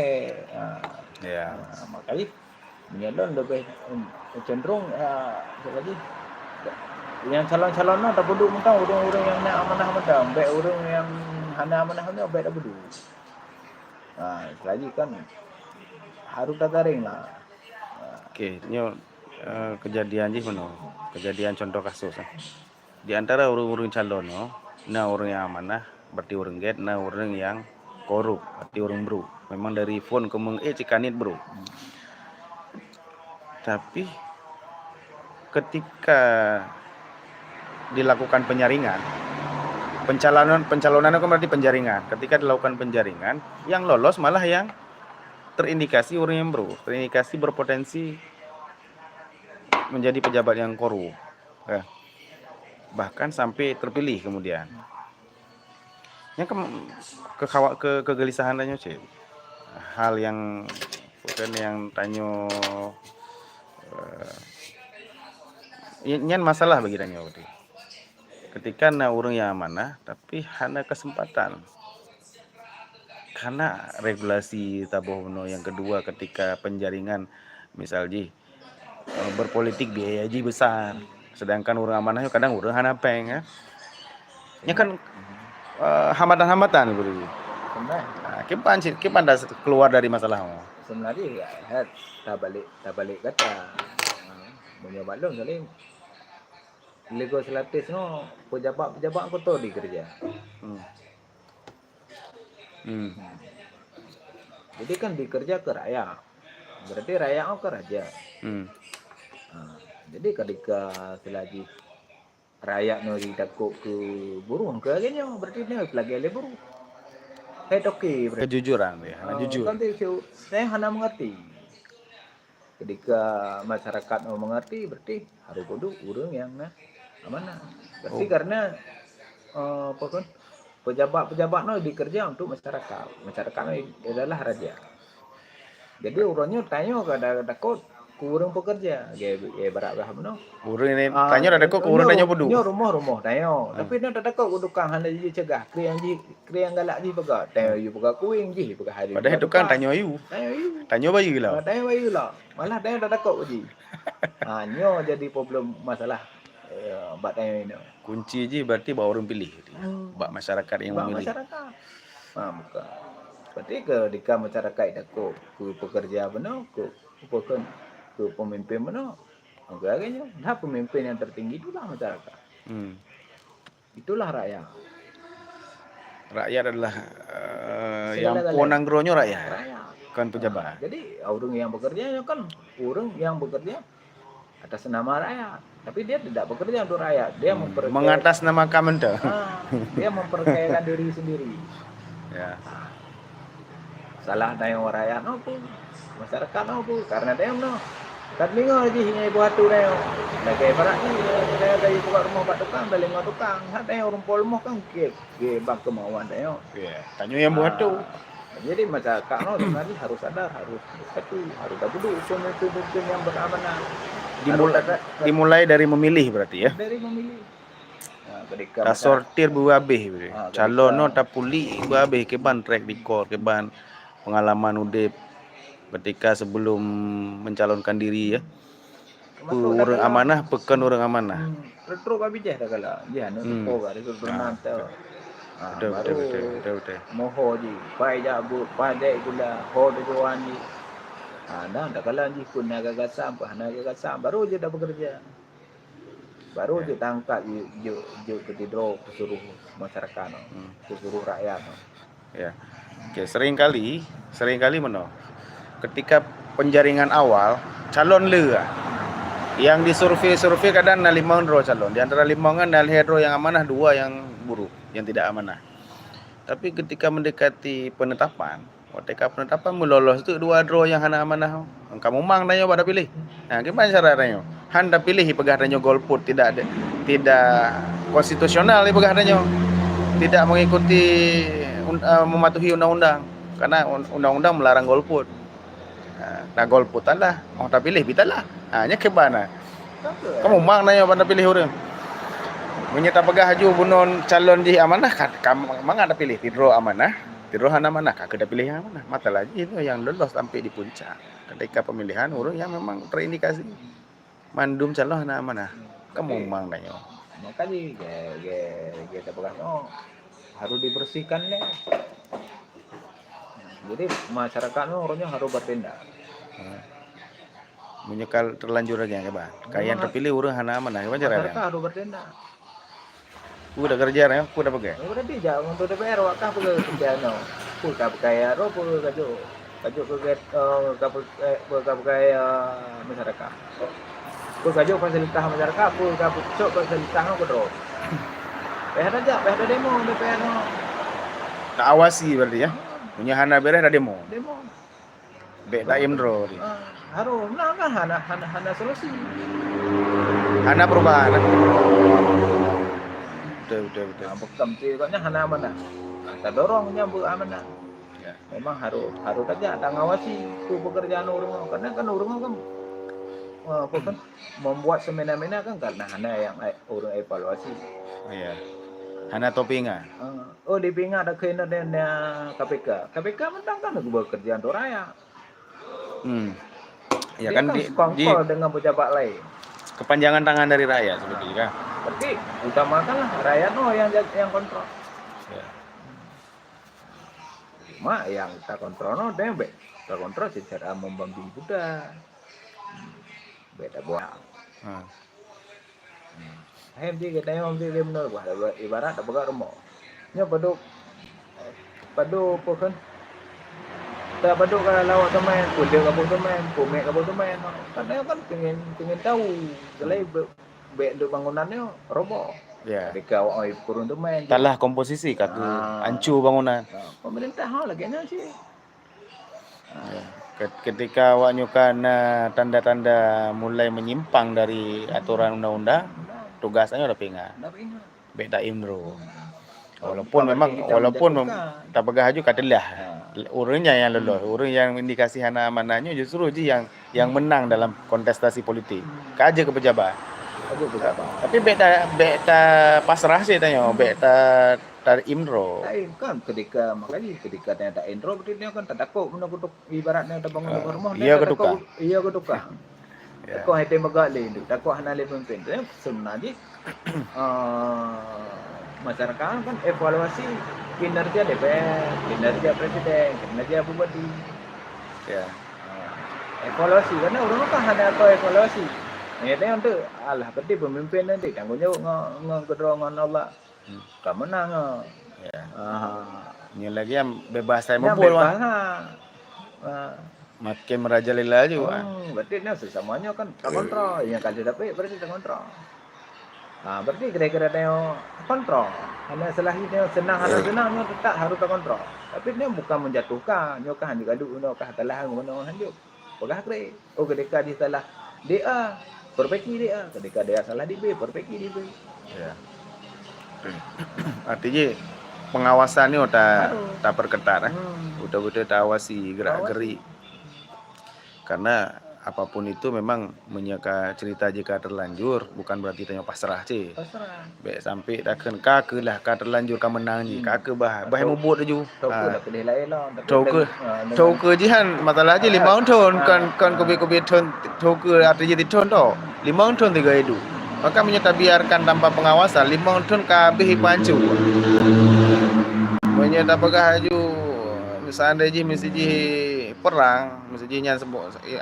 makanya menyalon lebih cenderung lagi yang calon-calonnya tak bodoh mentang orang-orang yang nak amanah mentang baik orang yang hana amanah ni baik tak bodoh lagi kan harus tak garing lah okey ni kejadian je mana kejadian contoh kasus di antara orang-orang calon orang yang amanah berarti orang Get, orang yang korup berarti orang Bro. Memang dari phone ke cikanit Bro. Tapi ketika dilakukan penyaringan, pencalonan itu berarti penjaringan. Ketika dilakukan penjaringan, yang lolos malah yang terindikasi orang yang Bro, terindikasi berpotensi menjadi pejabat yang korup. Bahkan sampai terpilih kemudian. Yang kegelisahannya cik. Hal yang bukan yang tanyo nyan masalah bagi tanyo tadi. Ketika orang yang amanah tapi hanya kesempatan. Karena regulasi tabohno yang kedua ketika penjaringan misalnya berpolitik biaya haji besar. Sedangkan orang amanah kadang orang hana peng ya kan hambatan-hambatan begitu. Kipan dah keluar dari masalah sebenarnya tak balik kata punya maklum saling Lego Selatis no pejabat kota di kerja. Jadi kan dikerja ke rakyat. Berarti rakyat ke raja. Jadi ketika selagi rakyat no ditakut ke burung ke akhirnya berarti dia lagi le burung. Kejujuran ya, jujur. Kan saya hanya mengerti. Ketika masyarakat mau mengerti berarti harus bodoh urang yang amanah. Berarti karena pejabat no dikerja untuk masyarakat. Masyarakat no adalah raja. Jadi urangnya tanya kada takut kurang pekerja, barak no. Urang ini tanya ada kok urang tanya bodoh. Nyo rumah tanya. Tapi nak tak kok tukang handa ji cegah, kriang galak ji pega. Tanya you pega kuing ji pega hari. Padahal tukang tanya you. Tanya bayi lah. Tanya bayi lah. Malah tanya tak kok ji. Nyo jadi problem masalah bak tanya ini. Kunci ji berarti bawa orang pilih. Bak masyarakat yang memilih. Masyarakat. Bukan. Berarti ketika masyarakat takut ku pekerja benar bukan ke pemimpin mana agaknya dah pemimpin yang tertinggi itulah masyarakat. Itulah rakyat adalah yang ponanggronya rakyat kan pejabat. Jadi orang yang bekerja kan orang yang bekerja atas nama rakyat tapi dia tidak bekerja untuk rakyat, dia mengatasnamakan Menda. Dia memperkayakan diri sendiri ya. Salah tayang rakyat pun masyarakat pun karena dia kan dengar je hingga ibu hatu dia. Lagi barat ni dia dari buka rumah pak tukang, balik dengan tukang. Hak dia orang polmoh kan ke bak kemauan dia. Tanya yang buat tu. Jadi masyarakat sebenarnya harus sadar, harus duduk pemimpin yang beramanah. Dimulai dimulai dari memilih berarti ya. Dari memilih. Nah, ketika Tak sortir buabeh berarti. ketika- Calon no tak puli buabeh keban track record keban pengalaman udip ketika sebelum mencalonkan diri ya. termasuk Orang dah amanah pekan orang amanah. retro kami je dah kala. Dia anu retro ka itu nanti. Betul. Moho ji, pai ja bu, pai gula, ho de doan ji. Nah, dah kala ji pun naga gasam, baru je dah bekerja. Baru je tangkap je ketidro suruh masyarakat no, suruh rakyat no. Ya. Oke, sering kali meno. Ketika penjaringan awal calon le yang disurvei kadang na 5 ro calon. Di antara 5 kan na hero yang amanah, 2 yang buruk, yang tidak amanah. Tapi ketika mendekati penetapan, ketika penetapan melolos itu 2 draw yang hana amanah. Kamu mang danyo pada pilih. Nah, gimana cara danyo? Handa pilih pegah danyo golput tidak konstitusional pegah danyo. Tidak mengikuti mematuhi undang-undang karena undang-undang melarang golput. Nah golput lah, mau tak pilih bitalah. Nya kebana. Kamu mang danyo pada pilih orang. Menyata pegah haju bunon calon di amanah kan kamu mang ada pilih tidro amanah tidro hana amanah kak ada pilih yang amanah mata lagi itu yang lolos sampai di puncak ketika pemilihan urus yang memang terindikasi mandum calon hana amanah kamu mang danyo Makanya kita pegah no harus dibersihkan deh. Jadi masyarakat no orangnya harus bertindak. Menyekal terlanjur aja ya bang kayak yang terpilih urus hana amanah gimana caranya Masyarakat harus bertindak. Udah kerja ya, udah pakai. Udah tidak untuk DPR wakah pun kerjanya. Pun kaya ro pun kaju masyarakat. Pun kaju fasilitas masyarakat pun cok fasilitas no kedro. Peh demo DPR no. Tak awasi berarti ya. Punya hana beres ada demo. Demo. Bek tak imdro. Harus nah kan hana solusi. Hana perubahan. Betul. Nah, bekam kayaknya hana amanah. Kita dorong nyambut amanah. Ya. Memang harus aja ada ngawasi tuh pekerjaan orang karena kan orang kan membuat semena-mena kan karena hana yang orang evaluasi. Iya. Hana topinga. Di pinga ada kinerja KPK. KPK mentang kan bekerjaan untuk rakyat. Ya Dia kan di dengan pejabat lain. kepanjangan tangan dari rakyat sebetulnya kan. Tapi utamakanlah rakyat yang kontrol. Ya. Cuma yang kita kontrol kita kontrol secara membantu Buddha. Beda buah. Hem di kita yang di benar buah ibarat apa rumah. Nya padu pokon. Tak padu kalau lawak teman, kuda kabut teman, pomek kabut teman. Karena kan pengen tahu, selain untuk bangunannya roboh. Ya. Ketika awak kurun teman. Talah komposisi katu ancu bangunan. Pemerintah lagi sih. Ya. Ketika awak nyukan tanda-tanda mulai menyimpang dari aturan undang-undang, tugasnya udah pingat. Beda imro. Walaupun tak pegah haju katalah urangnya yang lolos, orang yang indikasi hana amanahnya justru yang menang dalam kontestasi politik. Kaja ke pejabat. Tapi beta pasrah sih tanya, beta tar imro. Kan ketika tak intro berarti dia kan tak takut menakut ibaratnya tak bangun rumah iya keduka. Takut hati megali takut hana le pemimpin. Sebenarnya masyarakat kan evaluasi kinerja DPR, kinerja presiden, kinerja bupati. Ya. Evaluasi karena orang kan ada atau evaluasi. Ini untuk Allah berarti pemimpin nanti tanggung jawab ngedrongan Allah. Kamu menang. Ya. Ini lagi yang bebas saya mempul makin merajalela juga. Berarti sesamanya kan terkontrol. Yang kali dapat berarti terkontrol. Berarti kira-kira dia kontrol. Hanya selahnya senang-senangnya tetap harus terkontrol. Tapi dia bukan menjatuhkan. Dia kan digaduk, dia kan telah mengenal hanjuk. Pegah kre. Ketika dia salah dia, perbaiki dia. Ketika dia salah di B, perbaiki di B. Ya. Artinya pengawasannya tak Harus. perketat betul-betul tak awasi Awasi. gerak-gerik. Karena apapun itu memang menyaka cerita jika terlanjur bukan berarti tanya pasrah cik. Pasrah. Baik sampai takkan kake lah ka terlanjur ka menang je. Kake bah Atau- mubut je. Tahu ke dah kedai lain lah. Tapi Tauke dengan- tauke jihan masalah je 5 tahun kan kobe-kobe ton tauke atau jadi ton tau. 5 tahun 3 itu. Maka menyata biarkan tanpa pengawasan 5 tahun kabeh pancu. Menyata bagah aju seandainya mesti ji perang, mesti ji nya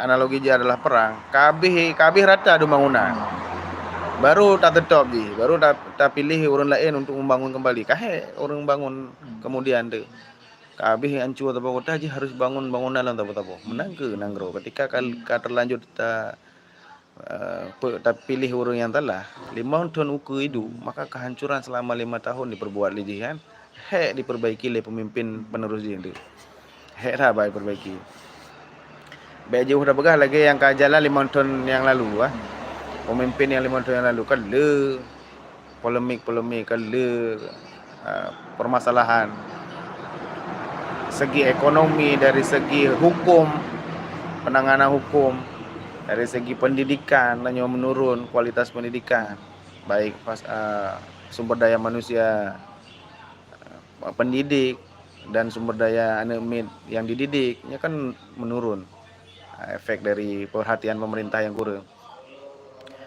analogi je adalah perang. Kabeh rata do bangunan. Baru tak tetap je, baru tak pilih orang lain untuk membangun kembali. Kahe orang bangun kemudian tu. Kabeh hancur atau kota je harus bangun bangunan lah tapo-tapo. Menang ke nanggro ketika ka terlanjur tak pilih orang yang telah 5 tahun uku itu, maka kehancuran selama 5 tahun diperbuat lagi kan. Hek diperbaiki oleh pemimpin penerus dia tu. Hek dah baik perbaiki. Baik jauh dah begah lagi yang kajalan 5 tahun yang lalu Pemimpin yang 5 tahun yang lalu kan polemik kan permasalahan segi ekonomi, dari segi hukum, penanganan hukum, dari segi pendidikan hanya menurun kualitas pendidikan, baik sumber daya manusia pendidik dan sumber daya anak yang dididiknya kan menurun. Efek dari perhatian pemerintah yang kurang.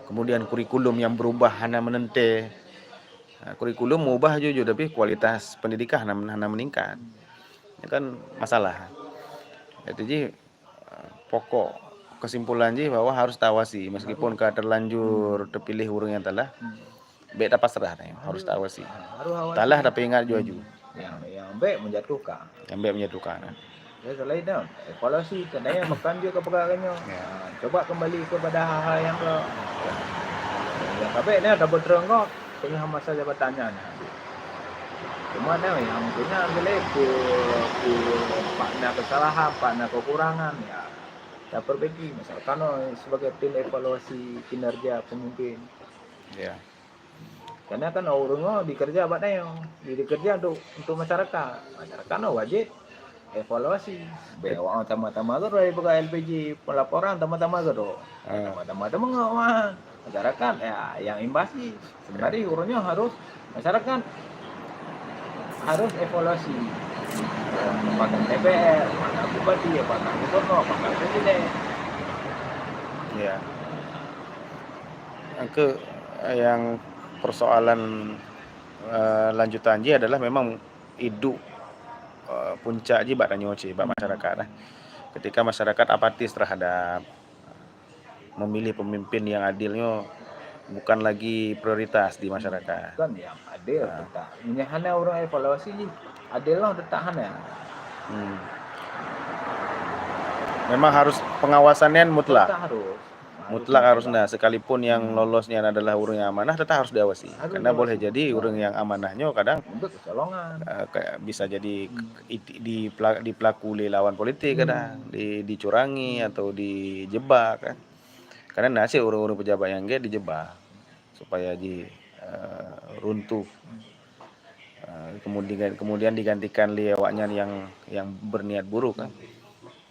Kemudian kurikulum yang berubah hanya menente. Kurikulum mengubah jujur tapi kualitas pendidikan hanya meningkat. Ini kan masalah. Jadi pokok kesimpulan je bahwa harus tawasi meskipun ka terlanjur terpilih orang yang telah baik tak pasrah harus tawasi. Talah tapi ingat ju yang baik menjatuhkan. Yang baik menjatuhkan. Ya selain dah evaluasi tandanya makan dia keperluannya. Coba kembali kepada hal-hal yang ke yang kabeh ni double terang kau tengah masa jabatannya ni. Cuma ni yang punya boleh ku pakna kesalahan, pakna kekurangan ya. Tak perbaiki misalkan sebagai tim evaluasi kinerja pemimpin. Ya. Karena kan orang dikerja apa nih? Dikerja untuk masyarakat. Masyarakat wajib evaluasi. Bawa tama-tama tu dari pegawai LPG pelaporan tama-tama tu. Tama-tama masyarakat ya yang imbasi. Sebenarnya urusnya harus masyarakat harus evaluasi. Apakah DPR, apakah bupati, apakah gubernur, apakah presiden. Ya. Yang persoalan lanjutan je adalah memang hidup puncak je bak tanyo ce bak masyarakat lah. Ketika masyarakat apatis terhadap memilih pemimpin yang adilnya bukan lagi prioritas di masyarakat. Kan yang adil tetap. Ini hanya orang evaluasi je. Adil lah tetap hanya. Memang harus pengawasannya mutlak. Tetap harus. Mutlak harusnya sekalipun yang lolosnya adalah orang yang amanah tetap harus diawasi. Karena boleh jadi orang yang amanahnya kadang untuk kecolongan bisa jadi dipelaku oleh lawan politik kadang dicurangi atau dijebak kan. Karena nasib orang-orang pejabat yang dijebak supaya runtuh. Kemudian digantikan oleh awaknya yang berniat buruk kan.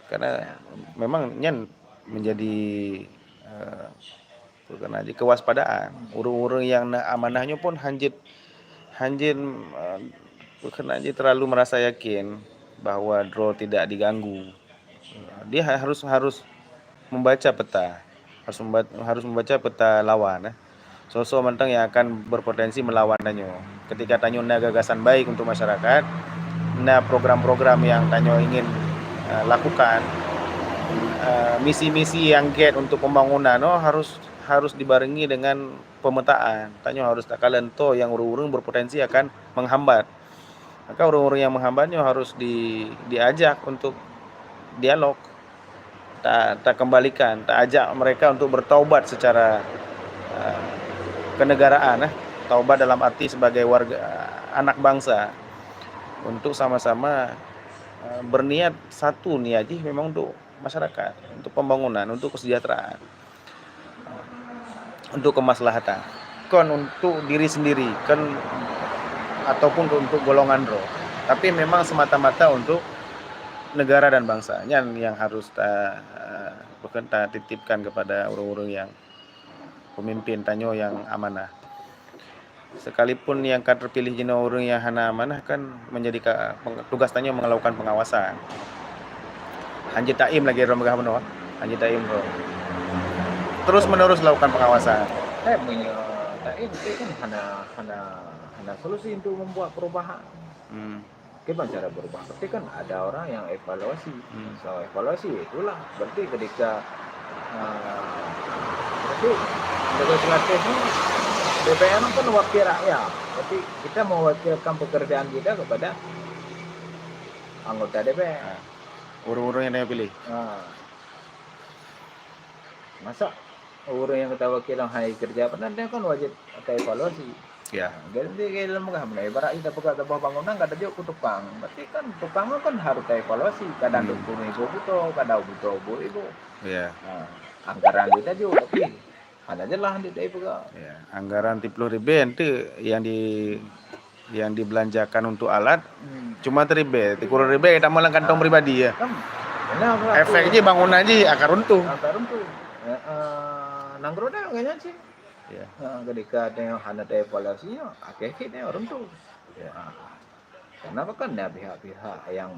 Karena memang nyen menjadi karena kewaspadaan urung-urung yang amanahnya pun hanjit karena terlalu merasa yakin bahwa draw tidak diganggu. Dia harus membaca peta, harus membaca peta lawan sosok mentang yang akan berpotensi melawan tanyo. Ketika tanyo gagasan baik untuk masyarakat, program-program yang tanyo ingin lakukan, misi-misi yang untuk pembangunan harus dibarengi dengan pemetaan. Tanyo harus tak kalento yang urung-urung berpotensi akan menghambat. Maka urung-urung yang menghambatnya harus diajak untuk dialog. Tak kembalikan, tak ajak mereka untuk bertaubat secara kenegaraan, taubat dalam arti sebagai warga anak bangsa untuk sama-sama berniat satu niat memang untuk masyarakat, untuk pembangunan, untuk kesejahteraan, untuk kemaslahatan, kan untuk diri sendiri, kan ataupun untuk golongan ro, tapi memang semata-mata untuk negara dan bangsa yang harus bukan titipkan kepada orang-orang yang pemimpin tanyo yang amanah. Sekalipun yang kan terpilih jenis orang yang hana amanah kan menjadi tugas tanyo melakukan pengawasan. Hanji Taim lagi ro megah beno, Hanji Taim ro. Terus menerus lakukan pengawasan. Punya Taim itu kan hana solusi untuk membuat perubahan. Gimana cara berubah? Berarti kan ada orang yang evaluasi. So evaluasi itulah berarti ketika berarti legislatifnya DPR kan wakil rakyat. Berarti kita mewakilkan pekerjaan kita kepada anggota DPR. Orang-orang yang dia pilih. Masa orang yang kita wakilan hai kerja apa dia kan wajib ada evaluasi. Ya. Jadi dalam mengambil ibarat kita pegang sebuah bangunan kada dia ku tukang. Berarti kan tukang kan harus evaluasi. Kadang dukung ibu butuh, kadang butuh ibu. Ya. Anggaran kita juga tapi ada jelas di pegang. Ya, anggaran 30.000 itu yang dibelanjakan untuk alat cuma 3.000. 30.000 kita malah kantong pribadi ya. Efeknya bangunan aja akar runtuh. Nanggro dah kayaknya sih. Ya. Ketika ada hana evaluasinya, akhirnya orang tuh. Kenapa kan ada pihak-pihak yang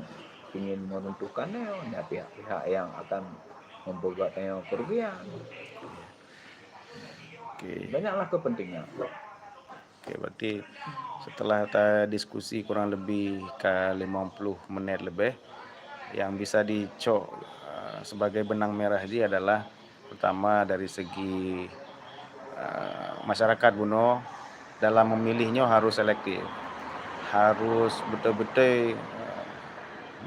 ingin menentukannya, ada pihak-pihak yang akan membuatnya kerugian. Oke. Banyaklah kepentingan. Oke, berarti setelah kita diskusi kurang lebih ke 50 menit lebih, yang bisa dicok sebagai benang merah ini adalah pertama dari segi masyarakat Buno dalam memilihnya harus selektif, harus betul-betul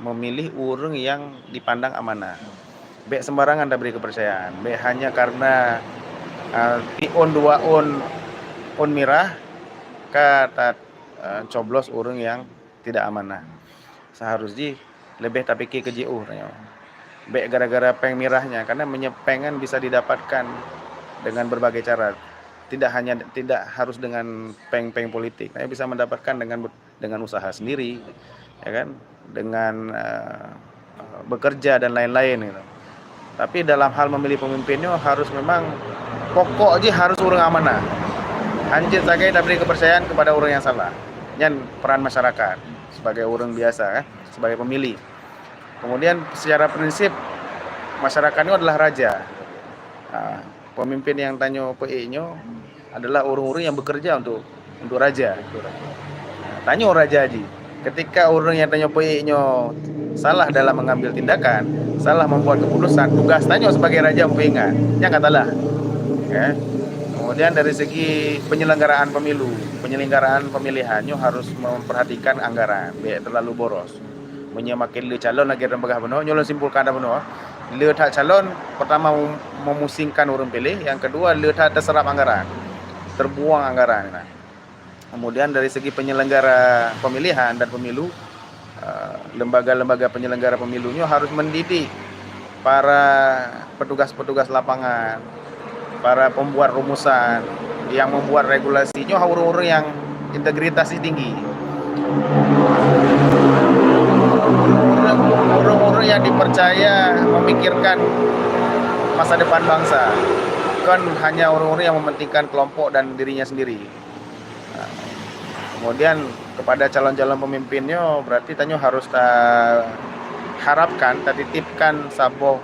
memilih orang yang dipandang amanah. Baik sembarangan dah beri kepercayaan, baik hanya karena on dua on mirah kata coblos orang yang tidak amanah. Seharusnya lebih tak pikir ke JU tanya. Baik gara-gara peng mirahnya, karena pengen bisa didapatkan dengan berbagai cara. Tidak harus dengan peng politik. Saya bisa mendapatkan dengan usaha sendiri, ya kan, dengan bekerja dan lain-lain gitu. Tapi dalam hal memilih pemimpinnya harus memang pokok aja harus orang amanah. Anjir saja tak beri kepercayaan kepada orang yang salah. Yang peran masyarakat sebagai orang biasa kan, sebagai pemilih. Kemudian secara prinsip masyarakat itu adalah raja. Pemimpin yang tanyo PE-nya adalah orang-orang yang bekerja untuk raja. Tanyo raja aja. Ketika orang yang tanyo PE-nya salah dalam mengambil tindakan, salah membuat keputusan, tugas tanyo sebagai raja mempingat. Yang katalah. Ya. Kemudian dari segi penyelenggaraan pemilihannya harus memperhatikan anggaran, biar terlalu boros. Menyemakin le calon lagi rembagah benar, nyolong simpulkan dah benar. Le tak calon pertama memusingkan orang pilih, yang kedua le tak terserap anggaran, terbuang anggaran. Nah. Kemudian dari segi penyelenggara pemilihan dan pemilu, lembaga-lembaga penyelenggara pemilunya harus mendidik para petugas-petugas lapangan, para pembuat rumusan, yang membuat regulasinya orang-orang yang integritasnya tinggi. Orang-orang yang dipercaya memikirkan masa depan bangsa, bukan hanya orang-orang yang mementingkan kelompok dan dirinya sendiri. Kemudian kepada calon-calon pemimpinnya berarti tanyo harus harapkan, titipkan saboh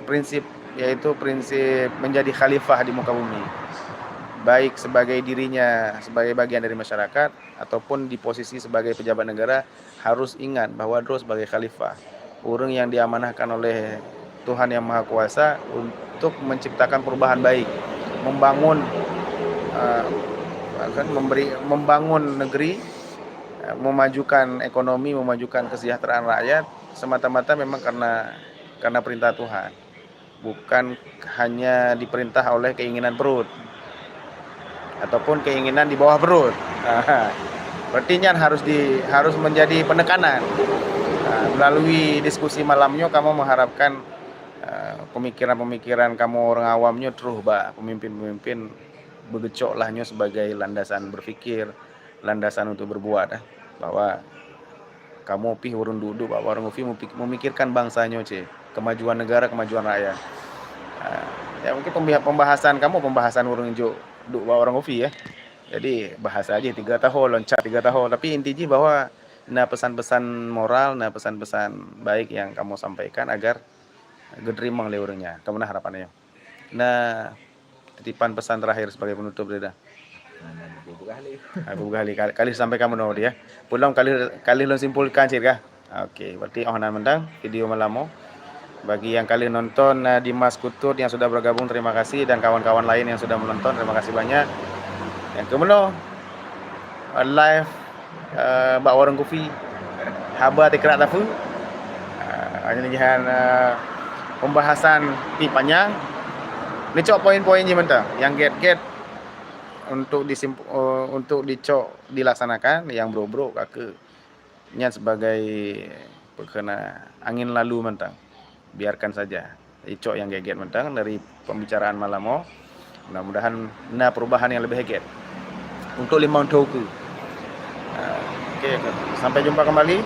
prinsip, yaitu prinsip menjadi khalifah di muka bumi, baik sebagai dirinya sebagai bagian dari masyarakat ataupun di posisi sebagai pejabat negara, harus ingat bahwa dia sebagai khalifah, orang yang diamanahkan oleh Tuhan Yang Maha Kuasa untuk menciptakan perubahan baik, membangun negeri, memajukan ekonomi, memajukan kesejahteraan rakyat semata-mata memang karena perintah Tuhan, bukan hanya diperintah oleh keinginan perut ataupun keinginan di bawah perut. Berarti harus menjadi penekanan. Melalui diskusi malamnya kamu mengharapkan pemikiran-pemikiran kamu orang awamnya terus pemimpin-pemimpin begecok lahnya sebagai landasan berpikir, landasan untuk berbuat bahwa kamu pi urun duduk bahwa orang Ufi memikirkan bangsanya kemajuan negara, kemajuan rakyat. Ya mungkin pembahasan urun jo duk bahwa orang Ufi ya. Jadi bahasa aja 3 tahun loncat 3 tahun, tapi intinya bahwa pesan-pesan moral, pesan-pesan baik yang kamu sampaikan agar gedrimang le orangnya. Kamu harapannya. Nah, titipan pesan terakhir sebagai penutup Reda. Aku kali sampai kamu no dia. Pulang kali lo simpulkan cirka. Oke, berarti mendang video malamo. Bagi yang kali nonton Dimas Kutut yang sudah bergabung terima kasih, dan kawan-kawan lain yang sudah menonton terima kasih banyak. Yang kemudian live Mbak Warung Kopi haba tekrak tafu. Hanya lihat pembahasan di panjang. Ini cok poin-poin je mentah yang get untuk dicok dilaksanakan yang bro kake nya sebagai pekena angin lalu mentang. Biarkan saja dicok yang geget mentang dari pembicaraan malam. Mudah-mudahan perubahan yang lebih geget untuk 5 tahun. Oke, sampai jumpa kembali.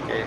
Oke.